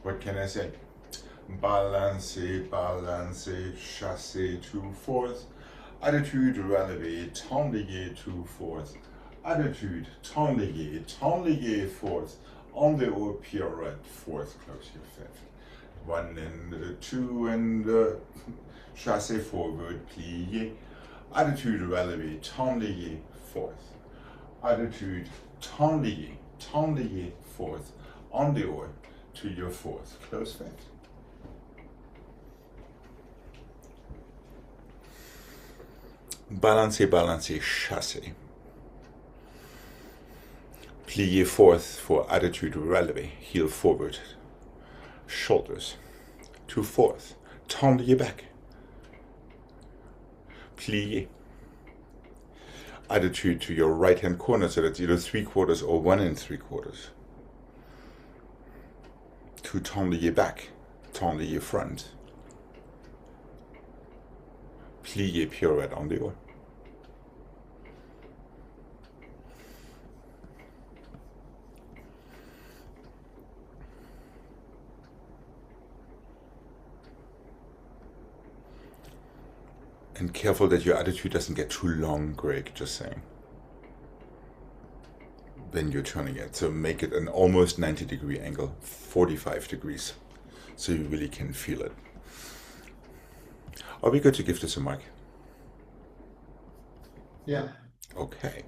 What can I say? Balance, balance, chassé to fourth. Attitude, relevé, tendez to fourth. Attitude, tendez fourth. On the haut, pirouette, fourth, close your fifth. 1 and 2 and chassé forward, plié. Attitude, relevé, tendez fourth. Attitude, tendez fourth. On the haut to your fourth, close fifth. Balancez, balancez, chassez. Pliez fourth for attitude relevé, heel forward, shoulders to fourth, tendez back. Pliez. Attitude to your right hand corner, so that's either 3/4 or 1 3/4. To tendez back, tendez front. Pliez pirouette en dehors. And careful that your attitude doesn't get too long, Greg, just saying. When you're turning it. So make it an almost 90-degree angle, 45 degrees, so you really can feel it. Are we good to give this a mic? Yeah. Okay.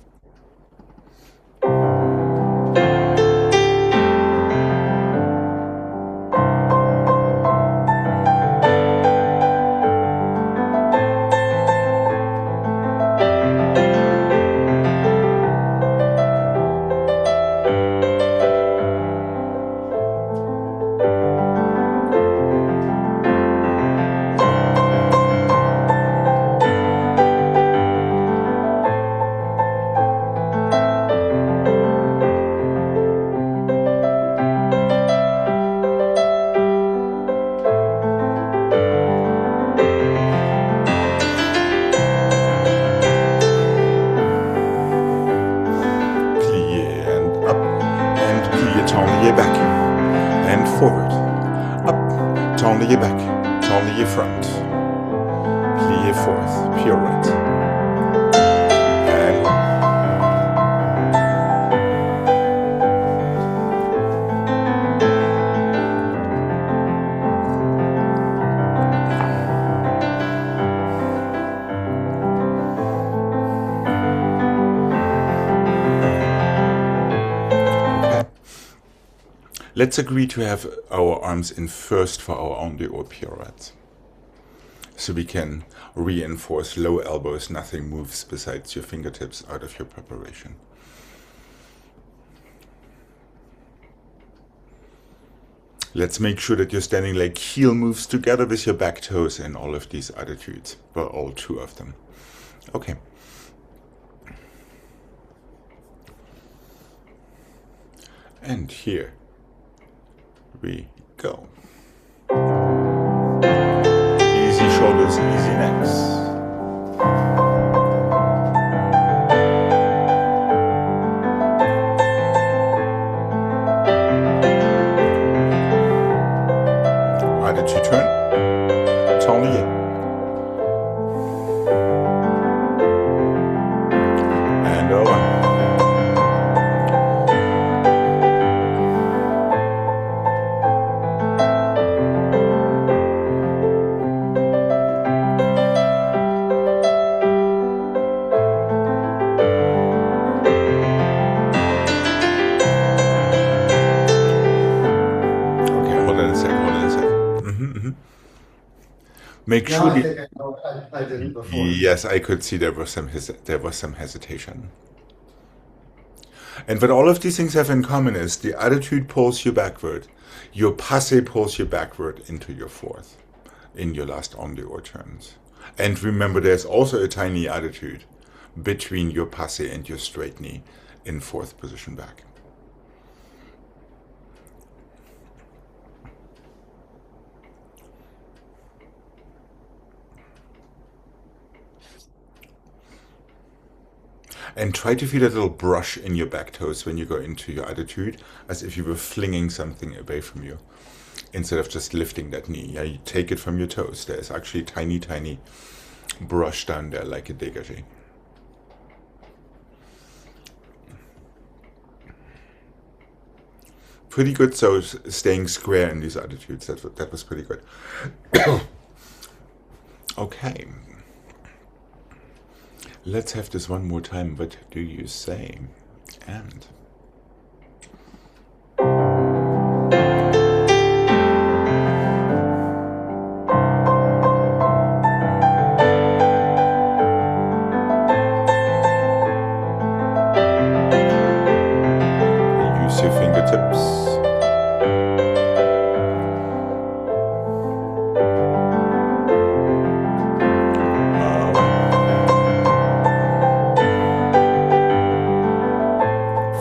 Back and forward, up, tendez back, tendez front, pliez fourth, pirouette, and let's agree to have our arms in first for our en dehors pirouette. So we can reinforce low elbows, nothing moves besides your fingertips out of your preparation. Let's make sure that you're standing like heel moves together with your back toes in all of these attitudes, well, all 2 of them. Okay. And here we go. Easy shoulders, easy necks. Make Now sure I you, think I know. I didn't before. yes, I could see there was some hesitation. And what all of these things have in common is the attitude pulls you backward, your passé pulls you backward into your fourth, in your last en dehors turns. And remember, there's also a tiny attitude between your passé and your straight knee in fourth position back. And try to feel a little brush in your back toes when you go into your attitude, as if you were flinging something away from you, instead of just lifting that knee. Yeah, you take it from your toes. There's actually a tiny, tiny brush down there, like a dégagé. Pretty good, so staying square in these attitudes. That was pretty good. Okay. Let's have this one more time. What do you say? And use your fingertips.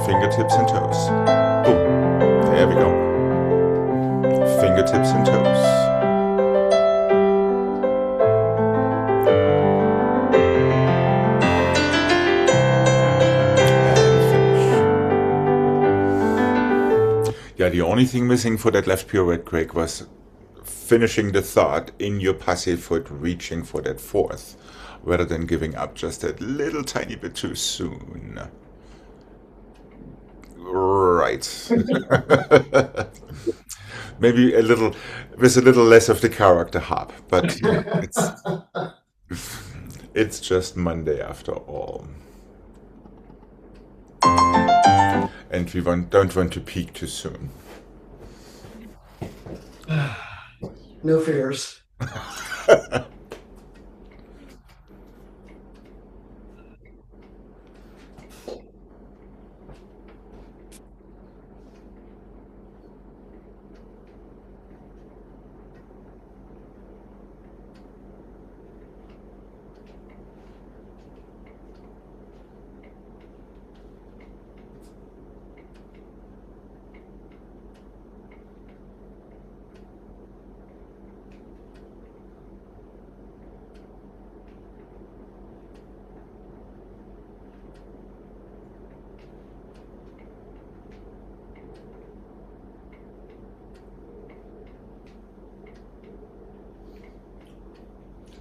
Fingertips and toes. Boom. There we go. Fingertips and toes. Yeah, the only thing missing for that left pirouette, Craig, was finishing the thought in your passé foot, reaching for that fourth, rather than giving up just a little tiny bit too soon. Right. Maybe a little, with a little less of the character hop, but you know, it's just Monday after all. And we don't want to peak too soon. No fears.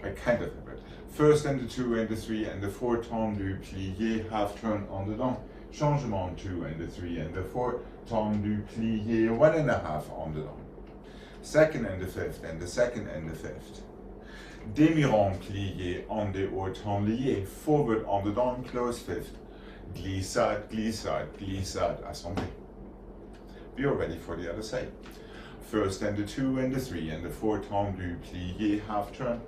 I kind of have it. First and the 2 and the 3 and the 4 tendu, plié, half turn en dedans. Changement 2 and the 3 and the 4 tendu, plié, 1.5 en dedans. Second and the 5th and the 2nd and the 5th. Demi-rond plié, en dehors temps lié, forward en dedans, close 5th. Glissade, glissade, glissade, assemblé. We are ready for the other side. First and the 2 and the 3 and the 4 tendu, plié, half turn.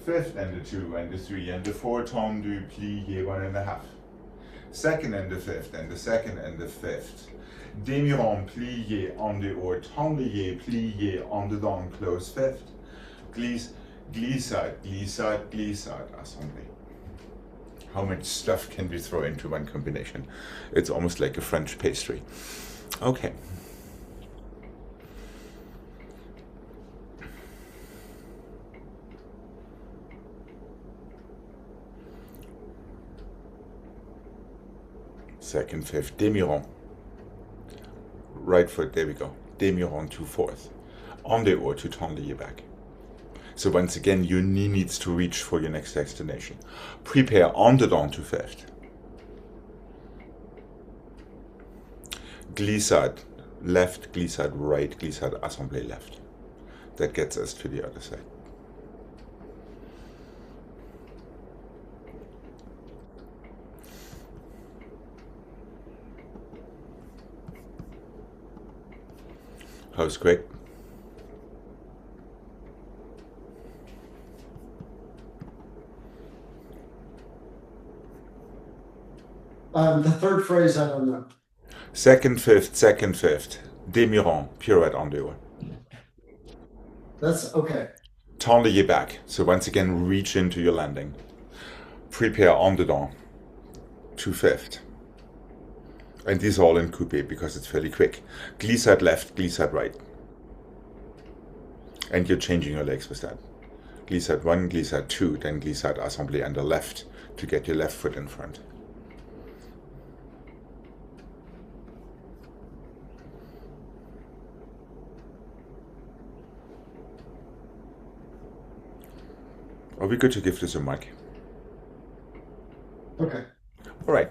5th and the 2 and the 3 and the 4 tendu, plié, 1.5. Second and the 5th and the 2nd and the 5th. Demi-rond plié, en dehors temps lié, plié, en dedans, close 5th. Glissade, glissade, glissade, assemblé. How much stuff can we throw into one combination? It's almost like a French pastry. Okay. Second, 5th, demi-rond. Right foot, there we go. Demi-rond to 4th. En dehors to temps lié back. So once again, your knee needs to reach for your next destination. Prepare en dedans to 5th. Glissade left, glissade right, glissade assemblée left. That gets us to the other side. How's Greg? The third phrase, I don't know. Second, fifth. Demi-rond, pirouette en dehors. That's okay. Tendre back. So once again, reach into your landing. Prepare en dedans to fifth. And these are all in coupe because it's fairly quick. Glissade left, glissade right. And you're changing your legs with that. Glissade 1, glissade 2, then glissade assemblée under left to get your left foot in front. Are we good to give this a mic? Okay. All right.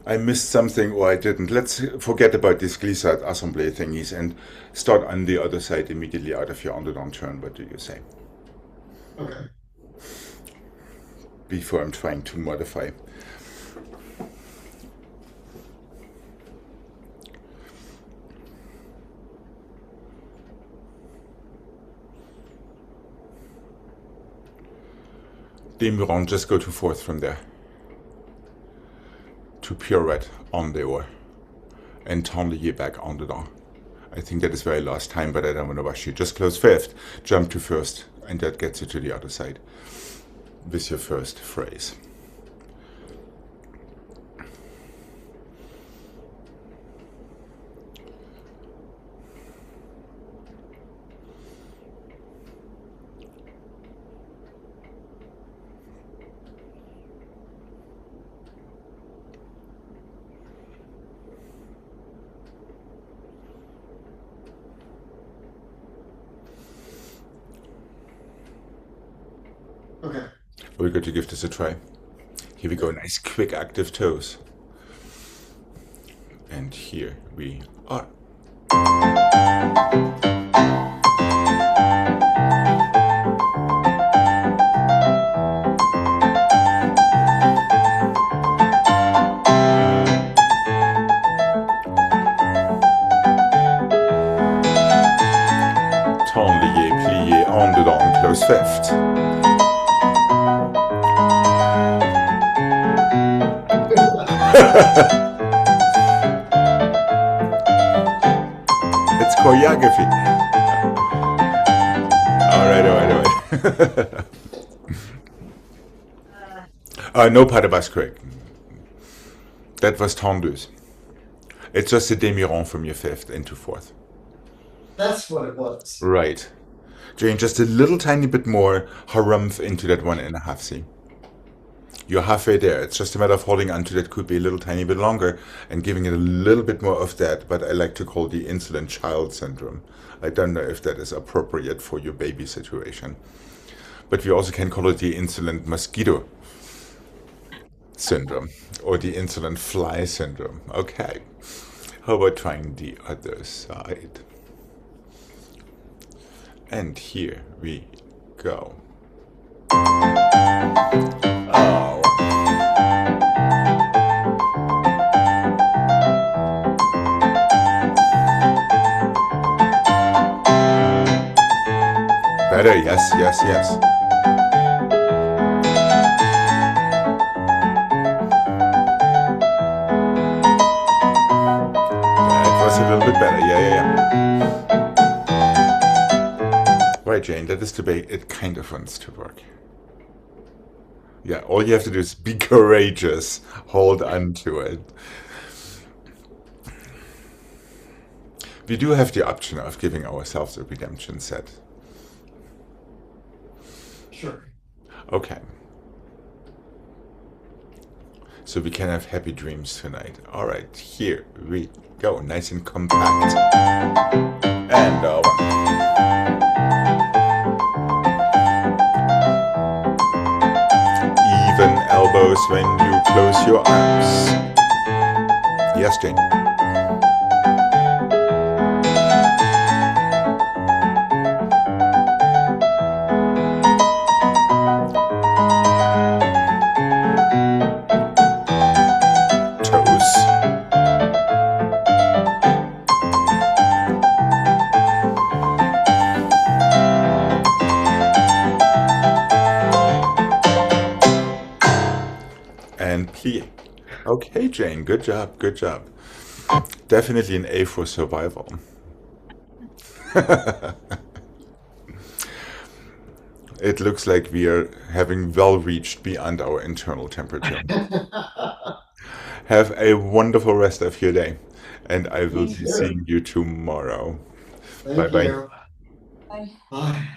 I missed something or I didn't. Let's forget about these glissade assemblée thingies and start on the other side immediately out of your underdog turn. What do you say? Okay. Before I'm trying to modify. Demi-rond, just go to fourth from there. To pirouette en dehors. And tendre back en dedans. I think that is very last time, but I don't want to rush you. Just close fifth, jump to first, and that gets you to the other side with your first phrase. Okay. We're going to give this a try. Here we go, nice quick active toes. And here we are. Tendre, plié, en dedans, close fifth. It's choreography. All right. No pas de basque. That was tendeuse. It's just a demi-rond from your fifth into fourth. That's what it was. Right. Jane, just a little tiny bit more harumph into that 1.5 C. You're halfway there. It's just a matter of holding onto that coupe a little tiny bit longer and giving it a little bit more of that, but I like to call the insolent child syndrome. I don't know if that is appropriate for your baby situation. But we also can call it the insolent mosquito syndrome or the insolent fly syndrome. Okay. How about trying the other side? And here we go. Oh. Better, yes. That was a little bit better, yeah. Right, Jane, that is debate. It kind of wants to work. Yeah, all you have to do is be courageous. Hold on to it. We do have the option of giving ourselves a redemption set. Sure. Okay. So we can have happy dreams tonight. All right, here we go. Nice and compact. And even elbows when you close your arms. Yes, Jane. Toes. And plie. Okay, Jane, good job, good job. Definitely an A for survival. It looks like we are having well reached beyond our internal temperature. Have a wonderful rest of your day, and I will Thank be you. seeing you tomorrow. Thank Bye-bye. you. Bye. Bye.